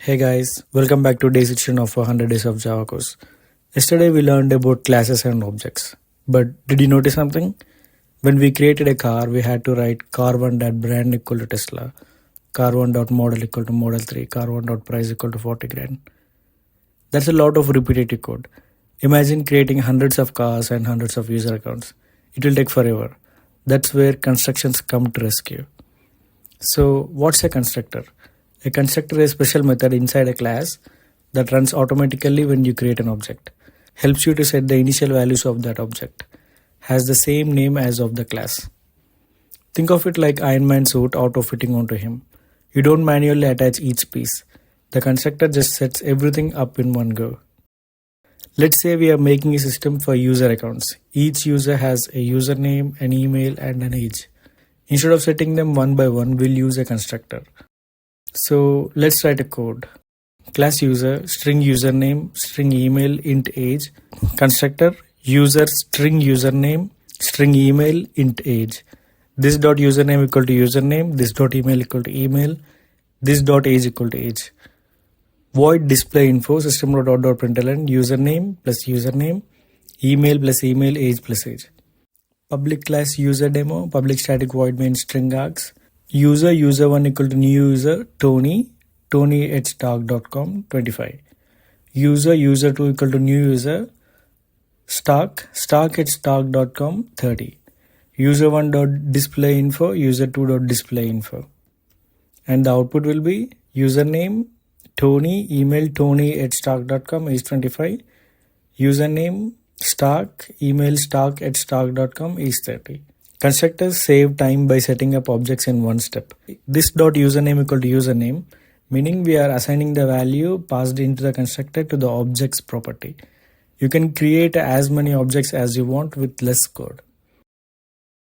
Hey guys, welcome back to day 16 of 100 days of Java course. Yesterday we learned about classes and objects. But did you notice something? When we created a car, we had to write car1.brand equal to Tesla, car1.model equal to Model 3, car1.price equal to 40 grand. That's a lot of repetitive code. Imagine creating hundreds of cars and hundreds of user accounts. It will take forever. That's where constructions come to rescue. So what's a constructor? A constructor is a special method inside a class that runs automatically when you create an object. Helps you to set the initial values of that object. Has the same name as of the class. Think of it like Iron Man suit auto-fitting onto him. You don't manually attach each piece. The constructor just sets everything up in one go. Let's say we are making a system for user accounts. Each user has a username, an email, and an age. Instead of setting them one by one, we'll use a constructor. So let's write a code. Class user, string username, string email, int age. Constructor, user, string username, string email, int age. This dot username equal to username, this dot email equal to email, this dot age equal to age. Void display info, system.out.println, username plus username, email plus email, age plus age. Public class user demo, public static void main string args. User1 equal to new user, Tony at stock.com 25. User2 equal to new user, stock at stock.com 30. User1 dot display info, user2 dot display info. And the output will be username, Tony, email Tony at stock.com age 25. Username, stock, email stock at stock.com age 30. Constructors save time by setting up objects in one step. This dot username equal to username, meaning we are assigning the value passed into the constructor to the object's property. You can create as many objects as you want with less code.